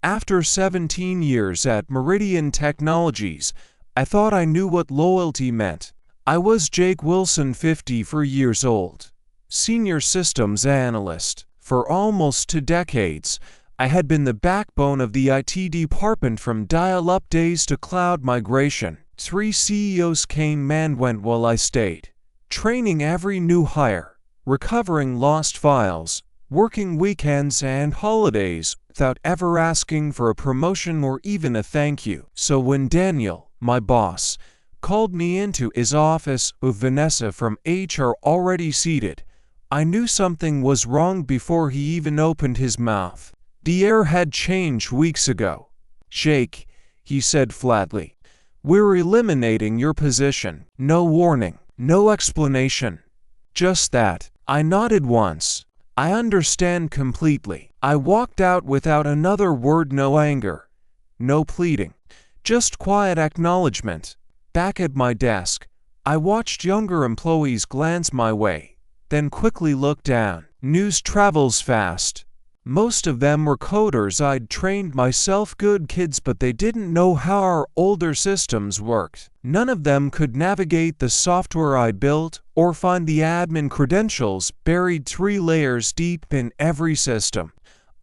After 17 years at Meridian Technologies, I thought I knew what loyalty meant. I was Jake Wilson, 54 years old, senior systems analyst. For almost 2 decades, I had been the backbone of the IT department from dial-up days to cloud migration. 3 CEOs came and went while I stayed, training every new hire, recovering lost files, working weekends and holidays without ever asking for a promotion or even a thank you. So when Daniel, my boss, called me into his office with Vanessa from HR already seated, I knew something was wrong before he even opened his mouth. The air had changed weeks ago. "Jake," he said flatly, "we're eliminating your position." No warning, no explanation. Just that. I nodded once. I understand completely. I walked out without another word, no anger, no pleading, just quiet acknowledgement. Back at my desk, I watched younger employees glance my way, then quickly look down. News travels fast. Most of them were coders I'd trained myself, good kids, but they didn't know how our older systems worked. None of them could navigate the software I built or find the admin credentials buried 3 layers deep in every system.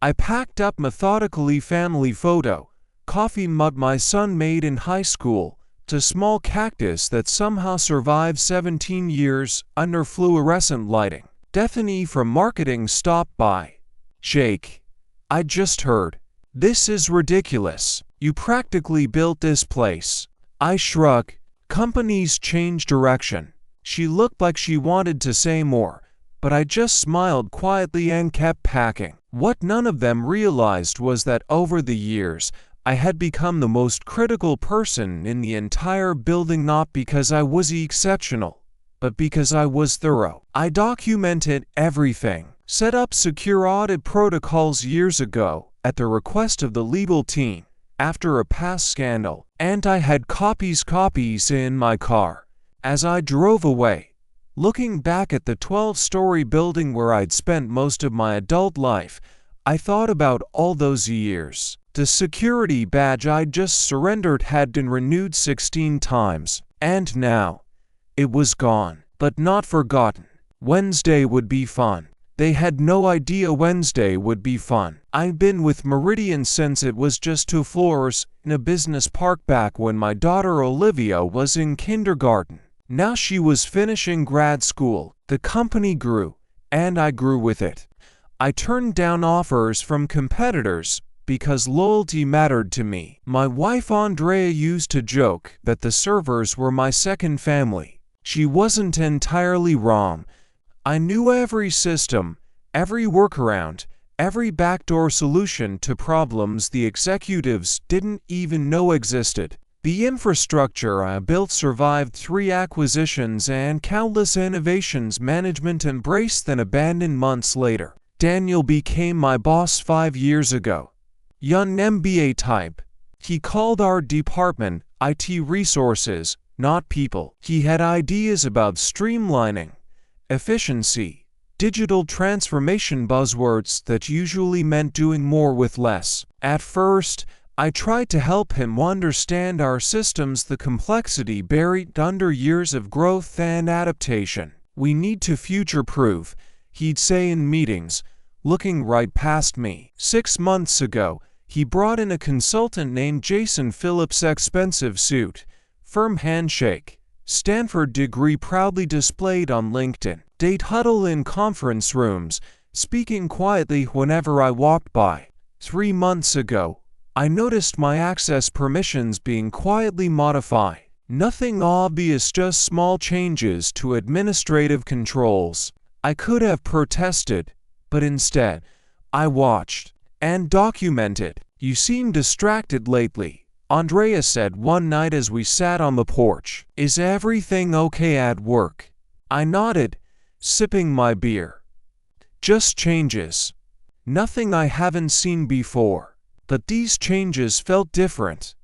I packed up methodically, family photo, coffee mug my son made in high school, to small cactus that somehow survived 17 years under fluorescent lighting. Bethany from marketing stopped by. "Jake, I just heard. This is ridiculous. You practically built this place." I shrugged. Companies change direction. She looked like she wanted to say more, but I just smiled quietly and kept packing. What none of them realized was that over the years, I had become the most critical person in the entire building, not because I was exceptional, but because I was thorough. I documented everything. Set up secure audit protocols years ago at the request of the legal team after a past scandal, and I had copies in my car. As I drove away, looking back at the 12-story building where I'd spent most of my adult life, I thought about all those years. The security badge I'd just surrendered had been renewed 16 times, and now it was gone, but not forgotten. Wednesday would be fun. They had no idea Wednesday would be fun. I've been with Meridian since it was just 2 floors in a business park back when my daughter Olivia was in kindergarten. Now she was finishing grad school. The company grew, and I grew with it. I turned down offers from competitors because loyalty mattered to me. My wife Andrea used to joke that the servers were my second family. She wasn't entirely wrong. I knew every system, every workaround, every backdoor solution to problems the executives didn't even know existed. The infrastructure I built survived 3 acquisitions and countless innovations management embraced then abandoned months later. Daniel became my boss 5 years ago. Young MBA type. He called our department IT resources, not people. He had ideas about streamlining, efficiency, digital transformation, buzzwords that usually meant doing more with less. At first, I tried to help him understand our systems, the complexity buried under years of growth and adaptation. "We need to future-proof," he'd say in meetings, looking right past me. 6 months ago, he brought in a consultant named Jason Phillips, expensive suit, firm handshake, Stanford degree proudly displayed on LinkedIn. They'd huddle in conference rooms, speaking quietly whenever I walked by. 3 months ago, I noticed my access permissions being quietly modified. Nothing obvious, just small changes to administrative controls. I could have protested, but instead, I watched and documented. "You seem distracted lately," Andrea said one night as we sat on the porch. "Is everything okay at work?" I nodded, sipping my beer. "Just changes. Nothing I haven't seen before. But these changes felt different.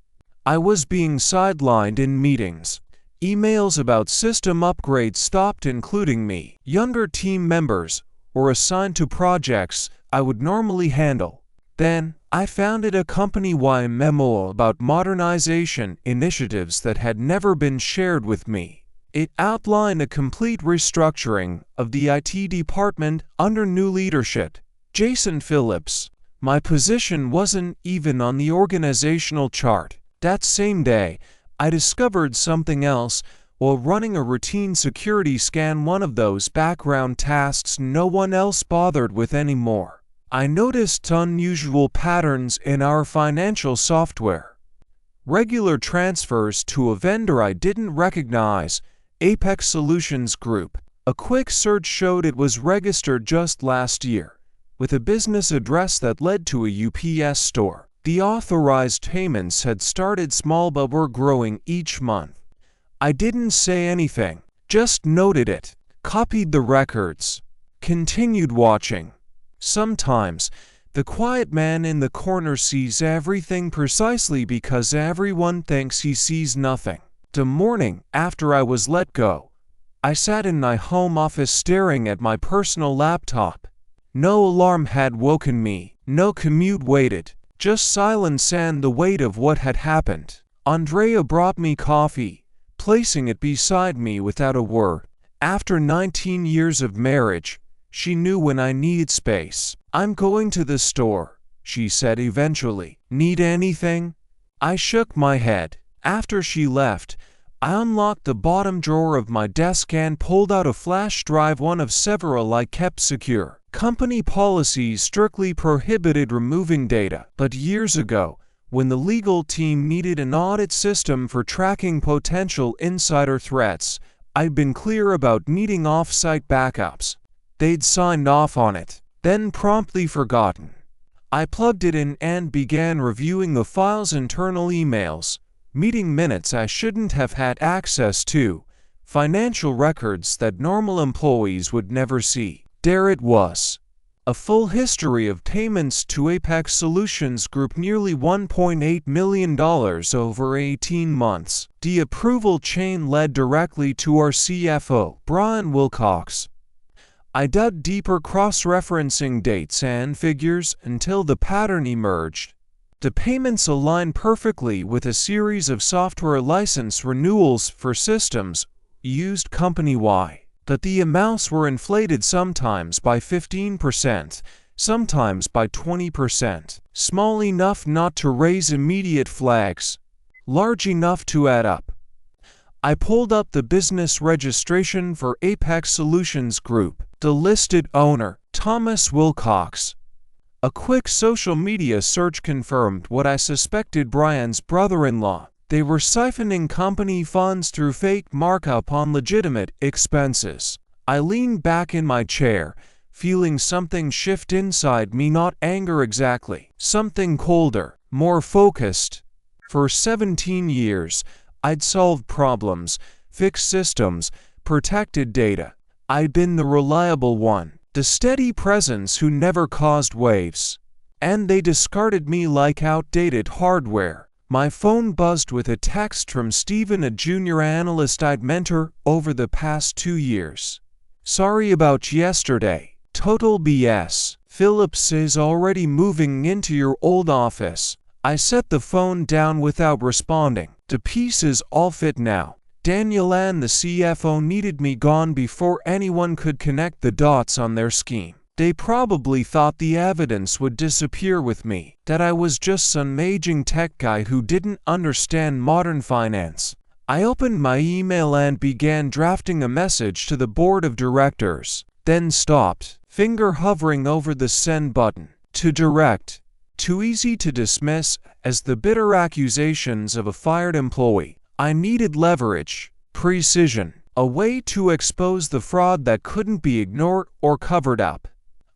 I was being sidelined in meetings. Emails about system upgrades stopped including me. Younger team members were assigned to projects I would normally handle. Then, I founded a company-wide memo about modernization initiatives that had never been shared with me. It outlined a complete restructuring of the IT department under new leadership. Jason Phillips. My position wasn't even on the organizational chart. That same day, I discovered something else while running a routine security scan, one of those background tasks no one else bothered with anymore. I noticed unusual patterns in our financial software. Regular transfers to a vendor I didn't recognize, Apex Solutions Group. A quick search showed it was registered just last year, with a business address that led to a UPS store. The authorized payments had started small but were growing each month. I didn't say anything, just noted it, copied the records, continued watching. Sometimes, the quiet man in the corner sees everything precisely because everyone thinks he sees nothing. The morning after I was let go, I sat in my home office staring at my personal laptop. No alarm had woken me, no commute waited, just silence and the weight of what had happened. Andrea brought me coffee, placing it beside me without a word. After 19 years of marriage, she knew when I needed space. "I'm going to the store," she said eventually. "Need anything?" I shook my head. After she left, I unlocked the bottom drawer of my desk and pulled out a flash drive, one of several I kept secure. Company policies strictly prohibited removing data, but years ago, when the legal team needed an audit system for tracking potential insider threats, I'd been clear about needing off-site backups. They'd signed off on it, then promptly forgotten. I plugged it in and began reviewing the file's internal emails, meeting minutes I shouldn't have had access to, financial records that normal employees would never see. There it was. A full history of payments to Apex Solutions Group, nearly $1.8 million over 18 months. The approval chain led directly to our CFO, Brian Wilcox. I dug deeper, cross-referencing dates and figures until the pattern emerged. The payments aligned perfectly with a series of software license renewals for systems used company-wide. But the amounts were inflated, sometimes by 15%, sometimes by 20%. Small enough not to raise immediate flags, large enough to add up. I pulled up the business registration for Apex Solutions Group. The listed owner, Thomas Wilcox. A quick social media search confirmed what I suspected: Brian's brother-in-law. They were siphoning company funds through fake markup on legitimate expenses. I leaned back in my chair, feeling something shift inside me, not anger exactly, something colder, more focused. For 17 years, I'd solved problems, fixed systems, protected data. I'd been the reliable one, the steady presence who never caused waves. And they discarded me like outdated hardware. My phone buzzed with a text from Stephen, a junior analyst I'd mentored over the past 2 years. "Sorry about yesterday. Total BS. Phillips is already moving into your old office." I set the phone down without responding. The pieces all fit now. Daniel and the CFO needed me gone before anyone could connect the dots on their scheme. They probably thought the evidence would disappear with me, that I was just some aging tech guy who didn't understand modern finance. I opened my email and began drafting a message to the board of directors, then stopped, finger hovering over the send button. Too direct, too easy to dismiss as the bitter accusations of a fired employee. I needed leverage, precision, a way to expose the fraud that couldn't be ignored or covered up.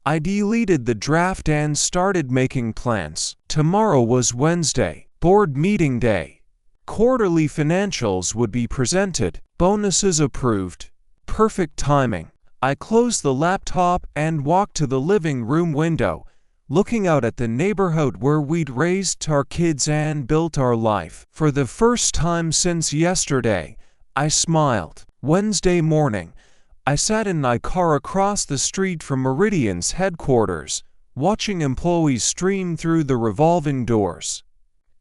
I deleted the draft and started making plans. Tomorrow was Wednesday, board meeting day. Quarterly financials would be presented, bonuses approved. Perfect timing. I closed the laptop and walked to the living room window, looking out at the neighborhood where we'd raised our kids and built our life. For the first time since yesterday, I smiled. Wednesday morning, I sat in my car across the street from Meridian's headquarters, watching employees stream through the revolving doors.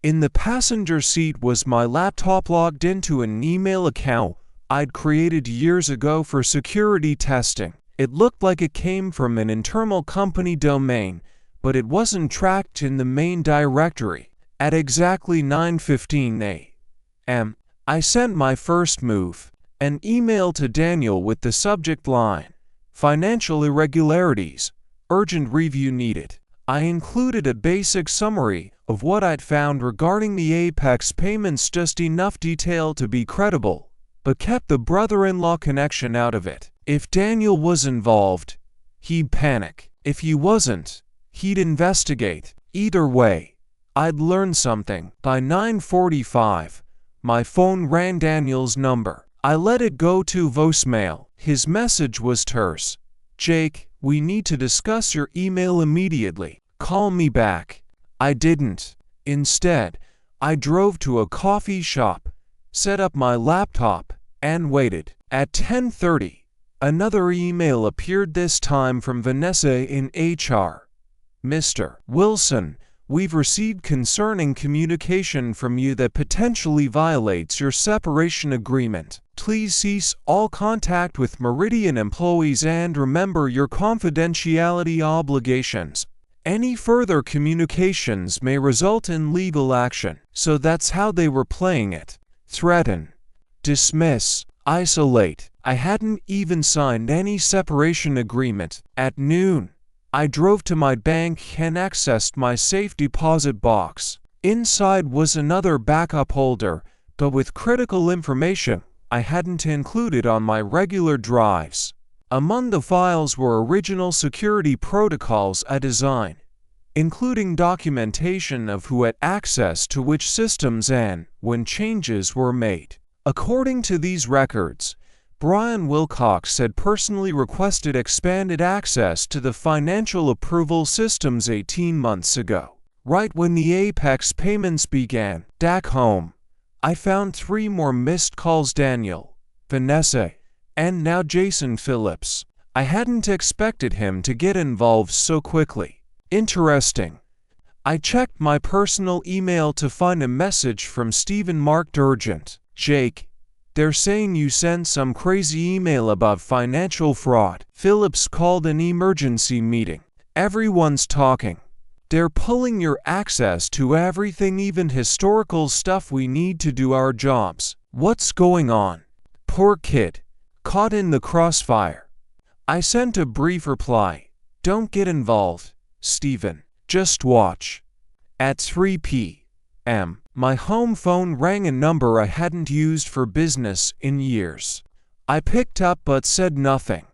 In the passenger seat was my laptop logged into an email account I'd created years ago for security testing. It looked like it came from an internal company domain, but it wasn't tracked in the main directory. At exactly 9:15 a.m., I sent my first move, an email to Daniel with the subject line, "Financial irregularities, urgent review needed." I included a basic summary of what I'd found regarding the Apex payments, just enough detail to be credible, but kept the brother-in-law connection out of it. If Daniel was involved, he'd panic. If he wasn't, he'd investigate. Either way, I'd learn something. By 9:45, my phone rang Daniel's number. I let it go to voicemail. His message was terse. "Jake, we need to discuss your email immediately. Call me back." I didn't. Instead, I drove to a coffee shop, set up my laptop, and waited. At 10:30, another email appeared, this time from Vanessa in HR. "Mr. Wilson, we've received concerning communication from you that potentially violates your separation agreement. Please cease all contact with Meridian employees and remember your confidentiality obligations. Any further communications may result in legal action." So that's how they were playing it. Threaten, dismiss, isolate. I hadn't even signed any separation agreement. At noon, I drove to my bank and accessed my safe deposit box. Inside was another backup holder, but with critical information I hadn't included on my regular drives. Among the files were original security protocols I designed, including documentation of who had access to which systems and when changes were made. According to these records, Brian Wilcox had personally requested expanded access to the financial approval systems 18 months ago. Right when the Apex payments began. Back home, I found 3 more missed calls: Daniel, Vanessa, and now Jason Phillips. I hadn't expected him to get involved so quickly. Interesting. I checked my personal email to find a message from Stephen marked urgent. "Jake, they're saying you sent some crazy email about financial fraud. Phillips called an emergency meeting. Everyone's talking. They're pulling your access to everything, even historical stuff we need to do our jobs. What's going on?" Poor kid, caught in the crossfire. I sent a brief reply. "Don't get involved, Stephen. Just watch." At 3 p.m., my home phone rang, a number I hadn't used for business in years. I picked up but said nothing.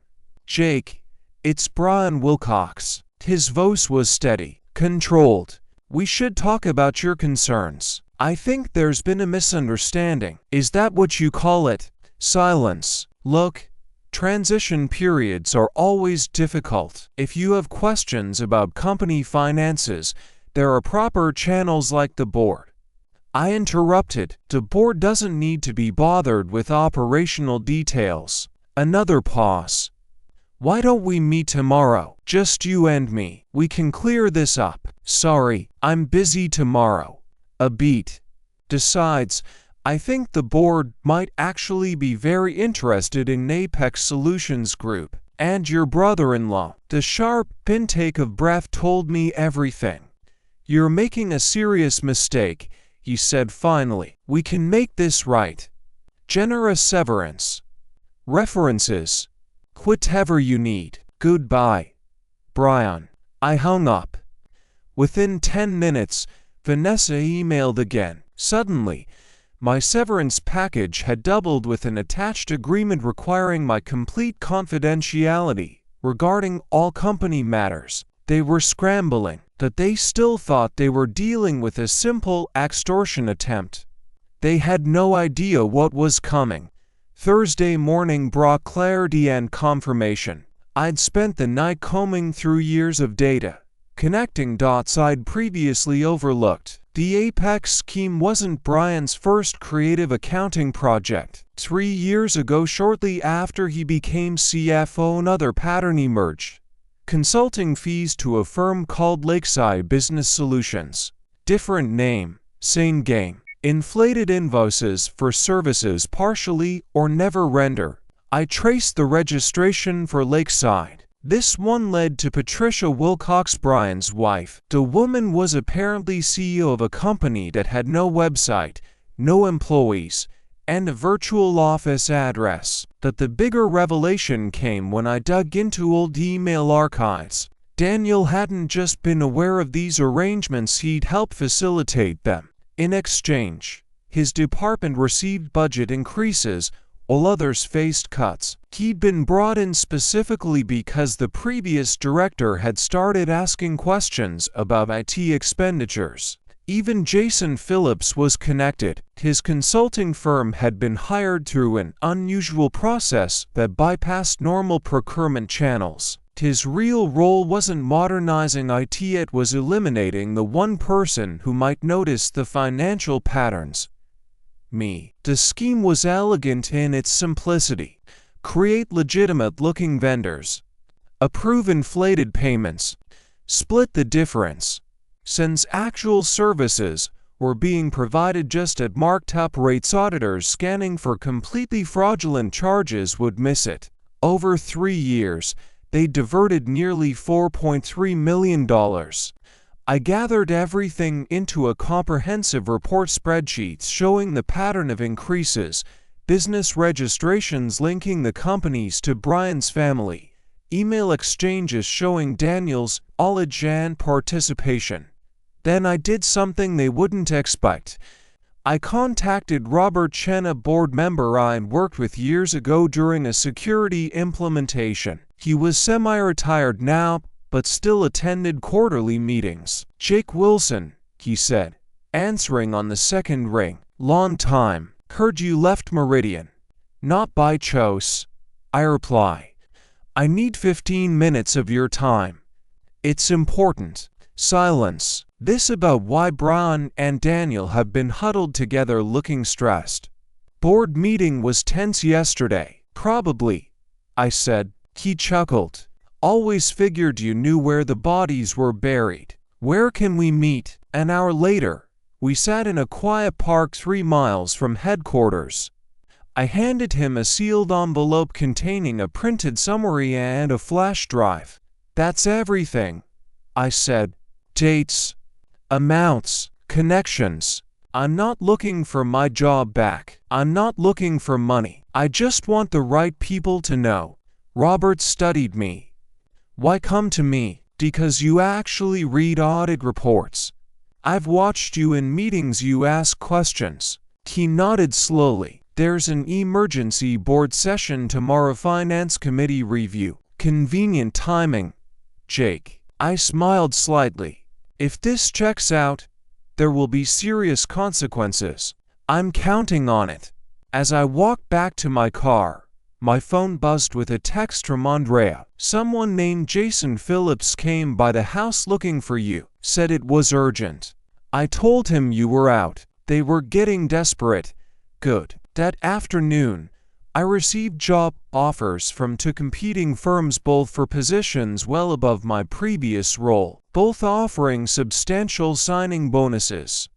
"Jake, it's Brian Wilcox." His voice was steady, controlled. "We should talk about your concerns. I think there's been a misunderstanding." "Is that what you call it?" Silence. "Look, transition periods are always difficult. If you have questions about company finances, there are proper channels like the board." I interrupted. "The board doesn't need to be bothered with operational details." Another pause. "Why don't we meet tomorrow? Just you and me. We can clear this up." "Sorry, I'm busy tomorrow." A beat. "Besides, I think the board might actually be very interested in Apex Solutions Group and your brother-in-law." The sharp intake of breath told me everything. "You're making a serious mistake," he said finally. "We can make this right. Generous severance. References. Whatever you need. Goodbye, Brian." I hung up. Within 10 minutes, Vanessa emailed again. Suddenly, my severance package had doubled with an attached agreement requiring my complete confidentiality regarding all company matters. They were scrambling, but they still thought they were dealing with a simple extortion attempt. They had no idea what was coming. Thursday morning brought clarity and confirmation. I'd spent the night combing through years of data, connecting dots I'd previously overlooked. The Apex scheme wasn't Brian's first creative accounting project. 3 years ago, shortly after he became CFO, another pattern emerged. consulting fees to a firm called Lakeside Business Solutions. Different name, same game. Inflated invoices for services partially or never render. I traced the registration for Lakeside. This one led to Patricia Wilcox, Brian's wife. The woman was apparently CEO of a company that had no website, no employees, and a virtual office address. But the bigger revelation came when I dug into old email archives. Daniel hadn't just been aware of these arrangements, he'd helped facilitate them. In exchange, his department received budget increases, while others faced cuts. He'd been brought in specifically because the previous director had started asking questions about IT expenditures. Even Jason Phillips was connected. His consulting firm had been hired through an unusual process that bypassed normal procurement channels. His real role wasn't modernizing IT, it was eliminating the one person who might notice the financial patterns. Me. The scheme was elegant in its simplicity. Create legitimate-looking vendors. Approve inflated payments. Split the difference. Since actual services were being provided just at marked-up rates, auditors scanning for completely fraudulent charges would miss it. Over 3 years, they diverted nearly $4.3 million. I gathered everything into a comprehensive report spreadsheet showing the pattern of increases, business registrations linking the companies to Brian's family, email exchanges showing Daniel's knowledge and participation. Then I did something they wouldn't expect. I contacted Robert Chen, a board member I'd worked with years ago during a security implementation. He was semi-retired now, but still attended quarterly meetings. "Jake Wilson," he said, answering on the second ring. "Long time. Heard you left Meridian." "Not by choice," I reply. "I need 15 minutes of your time. It's important." Silence. This about why Brian and Daniel have been huddled together looking stressed. "Board meeting was tense yesterday." "Probably," I said. He chuckled. "Always figured you knew where the bodies were buried. Where can we meet?" An hour later, we sat in a quiet park 3 miles from headquarters. I handed him a sealed envelope containing a printed summary and a flash drive. "That's everything," I said. "Dates, amounts, connections. I'm not looking for my job back. I'm not looking for money. I just want the right people to know." Robert studied me. "Why come to me?" "Because you actually read audit reports. I've watched you in meetings, you ask questions." He nodded slowly. "There's an emergency board session tomorrow, finance committee review." "Convenient timing, Jake." I smiled slightly. "If this checks out, there will be serious consequences." "I'm counting on it." As I walked back to my car, my phone buzzed with a text from Andrea. "Someone named Jason Phillips came by the house looking for you. Said it was urgent." I told him you were out. They were getting desperate. Good. That afternoon, I received job offers from 2 competing firms, both for positions well above my previous role, both offering substantial signing bonuses.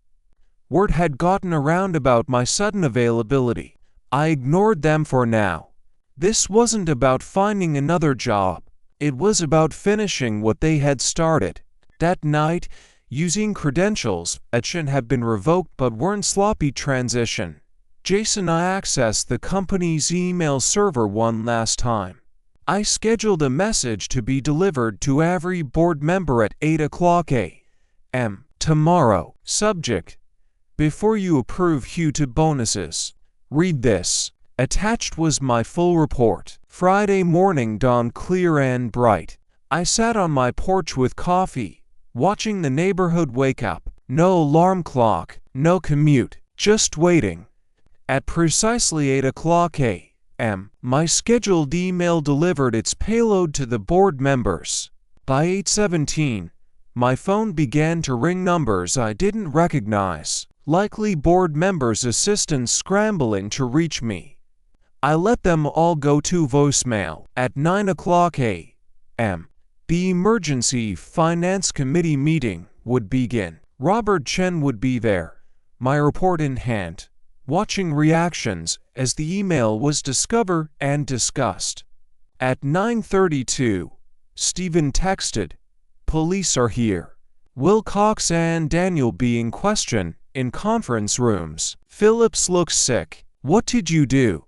Word had gotten around about my sudden availability. I ignored them for now. This wasn't about finding another job. It was about finishing what they had started. That night, using credentials that should have been revoked but weren't sloppy transition, Jason and I accessed the company's email server one last time. I scheduled a message to be delivered to every board member at 8 a.m. tomorrow. Subject: before you approve Hugh to bonuses. Read this. Attached was my full report. Friday morning dawned clear and bright. I sat on my porch with coffee, watching the neighborhood wake up. No alarm clock, no commute, just waiting. At precisely 8 a.m., my scheduled email delivered its payload to the board members. By 8:17, my phone began to ring, numbers I didn't recognize, likely board members' assistants scrambling to reach me. I let them all go to voicemail. At 9 a.m., The emergency finance committee meeting would begin. Robert Chen would be there, my report in hand, watching reactions as the email was discovered and discussed. At 9:32, Stephen texted, "Police are here. Wilcox and Daniel being questioned in conference rooms." Phillips looked sick. "What did you do?"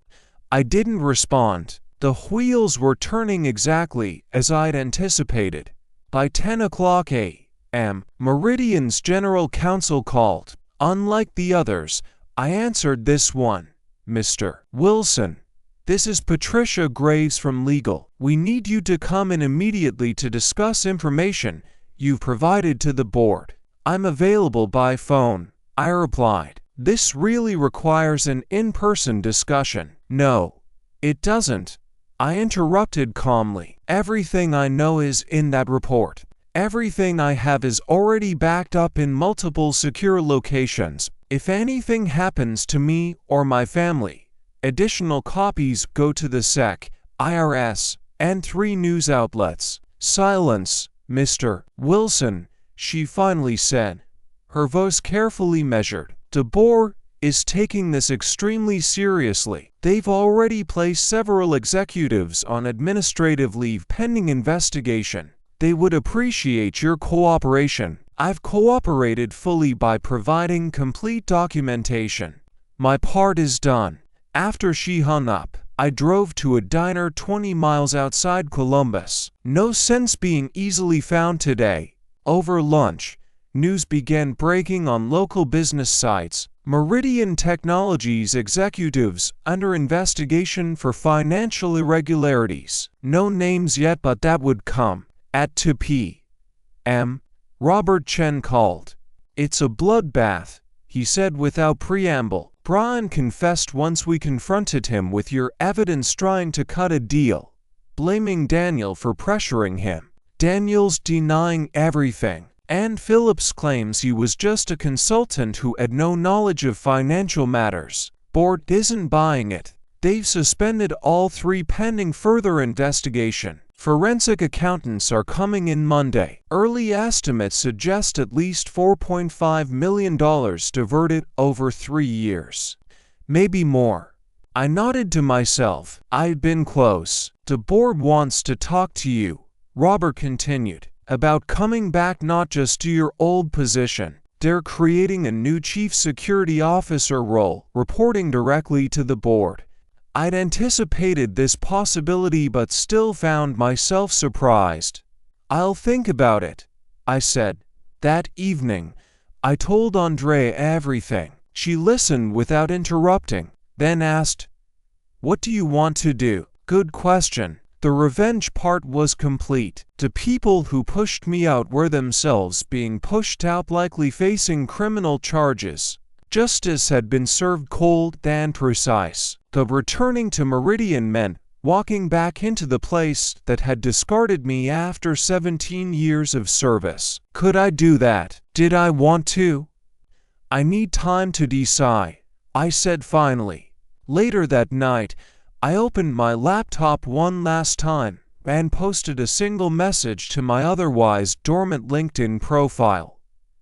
I didn't respond. The wheels were turning exactly as I'd anticipated. By 10 o'clock a.m., Meridian's general counsel called. Unlike the others, I answered this one. "Mr. Wilson, this is Patricia Graves from legal. We need you to come in immediately to discuss information you've provided to the board." "I'm available by phone," I replied. "This really requires an in-person discussion." "No, it doesn't," I interrupted calmly. "Everything I know is in that report. Everything I have is already backed up in multiple secure locations. If anything happens to me or my family, additional copies go to the SEC, IRS, and 3 news outlets." "Silence, Mr. Wilson," she finally said, her voice carefully measured. "The board is taking this extremely seriously. They've already placed several executives on administrative leave pending investigation. They would appreciate your cooperation." "I've cooperated fully by providing complete documentation. My part is done." After she hung up, I drove to a diner 20 miles outside Columbus. No sense being easily found today. Over lunch, news began breaking on local business sites. Meridian Technologies executives under investigation for financial irregularities. No names yet, but that would come. At 2 p.m., Robert Chen called. "It's a bloodbath," he said without preamble. "Brian confessed once we confronted him with your evidence trying to cut a deal, blaming Daniel for pressuring him. Daniel's denying everything. And Phillips claims he was just a consultant who had no knowledge of financial matters. Board isn't buying it. They've suspended all 3 pending further investigation. Forensic accountants are coming in Monday. Early estimates suggest at least $4.5 million diverted over 3 years. Maybe more." I nodded to myself. I'd been close. "The board wants to talk to you," Robert continued, "about coming back not just to your old position. They're creating a new chief security officer role, reporting directly to the board." I'd anticipated this possibility but still found myself surprised. "I'll think about it," I said. That evening, I told Andrea everything. She listened without interrupting, then asked, "What do you want to do?" "Good question." The revenge part was complete. The people who pushed me out were themselves being pushed out, likely facing criminal charges. Justice had been served cold and precise. The returning to Meridian meant walking back into the place that had discarded me after 17 years of service. Could I do that? Did I want to? "I need time to decide," I said finally. Later that night, I opened my laptop one last time and posted a single message to my otherwise dormant LinkedIn profile.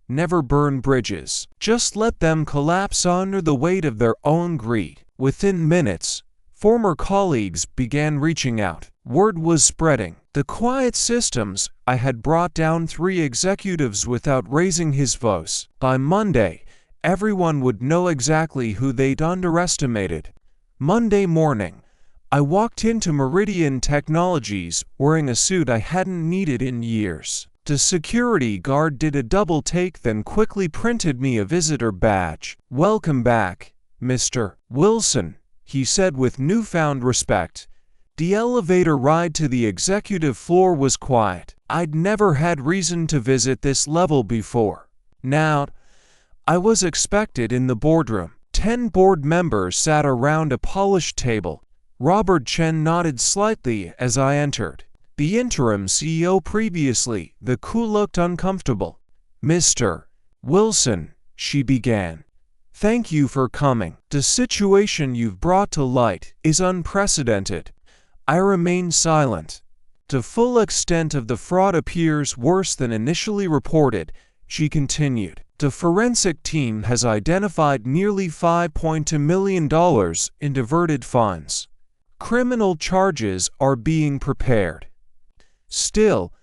Never burn bridges. Just let them collapse under the weight of their own greed. Within minutes, former colleagues began reaching out. Word was spreading. The quiet systems I had brought down 3 executives without raising his voice. By Monday, everyone would know exactly who they'd underestimated. Monday morning, I walked into Meridian Technologies wearing a suit I hadn't needed in years. The security guard did a double take, then quickly printed me a visitor badge. "Welcome back, Mr. Wilson," he said with newfound respect. The elevator ride to the executive floor was quiet. I'd never had reason to visit this level before. Now, I was expected in the boardroom. 10 board members sat around a polished table. Robert Chen nodded slightly as I entered. The interim CEO previously, the who looked uncomfortable. "Mr. Wilson," she began. "Thank you for coming. The situation you've brought to light is unprecedented." I remained silent. The full extent of the fraud appears worse than initially reported, she continued. The forensic team has identified nearly $5.2 million in diverted funds. Criminal charges are being prepared. Still,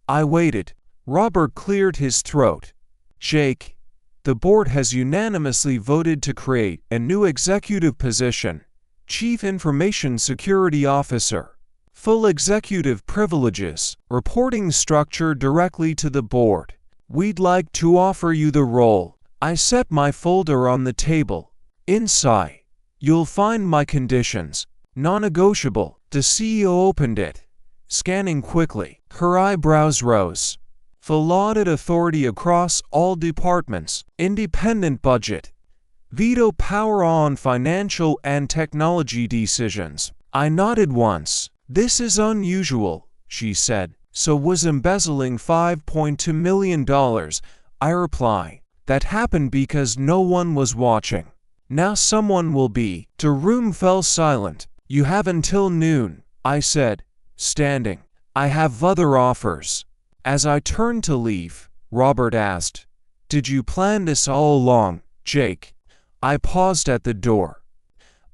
I waited. Robert cleared his throat. Jake, the board has unanimously voted to create a new executive position, Chief Information Security Officer. Full executive privileges, reporting structure directly to the board. We'd like to offer you the role. I set my folder on the table. Inside, you'll find my conditions. Non-negotiable. The CEO opened it, scanning quickly. Her eyebrows rose. Full audit authority across all departments. Independent budget. Veto power on financial and technology decisions. I nodded once. This is unusual, she said. So was embezzling $5.2 million. I reply. That happened because no one was watching. Now someone will be. The room fell silent. You have until noon, I said, standing. I have other offers. As I turned to leave, Robert asked, Did you plan this all along, Jake? I paused at the door.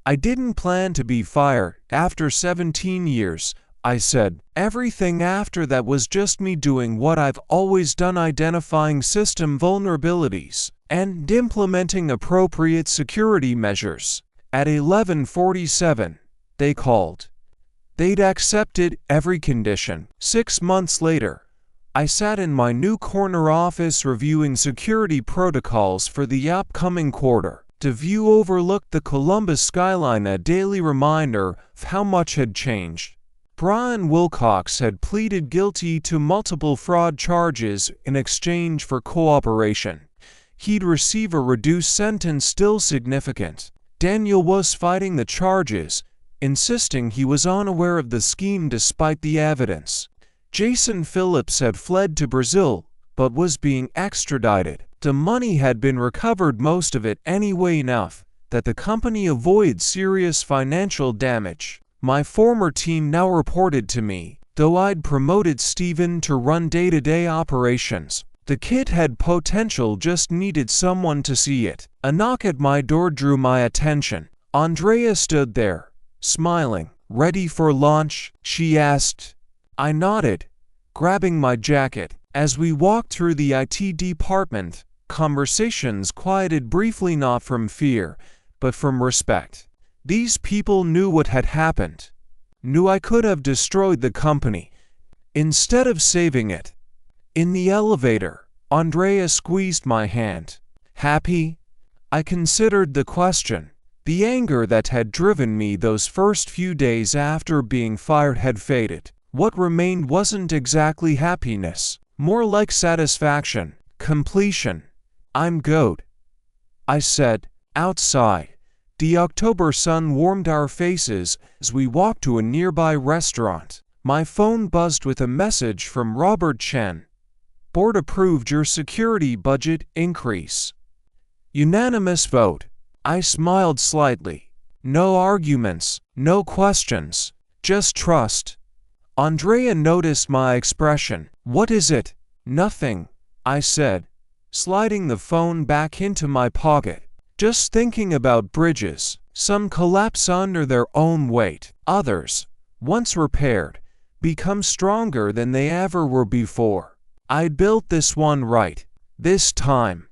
I didn't plan to be fired after 17 years, I said. Everything after that was just me doing what I've always done, identifying system vulnerabilities and implementing appropriate security measures. At 11:47, they called. They'd accepted every condition. 6 months later, I sat in my new corner office reviewing security protocols for the upcoming quarter. The view overlooked the Columbus skyline, a daily reminder of how much had changed. Brian Wilcox had pleaded guilty to multiple fraud charges in exchange for cooperation. He'd receive a reduced sentence, still significant. Daniel was fighting the charges, insisting he was unaware of the scheme despite the evidence. Jason Phillips had fled to Brazil, but was being extradited. The money had been recovered, most of it anyway, enough that the company avoided serious financial damage. My former team now reported to me, though I'd promoted Steven to run day-to-day operations. The kid had potential, just needed someone to see it. A knock at my door drew my attention. Andrea stood there, smiling. Ready for lunch? She asked. I nodded, grabbing my jacket. As we walked through the IT department, conversations quieted briefly, not from fear, but from respect. These people knew what had happened, knew I could have destroyed the company instead of saving it. In the elevator, Andrea squeezed my hand. Happy? I considered the question. The anger that had driven me those first few days after being fired had faded. What remained wasn't exactly happiness, more like satisfaction, completion. I'm good, I said. Outside, the October sun warmed our faces as we walked to a nearby restaurant. My phone buzzed with a message from Robert Chen. Board approved your security budget increase. Unanimous vote. I smiled slightly. No arguments, no questions, just trust. Andrea noticed my expression. What is it? Nothing, I said, sliding the phone back into my pocket. Just thinking about bridges. Some collapse under their own weight. Others, once repaired, become stronger than they ever were before. I built this one right. This time.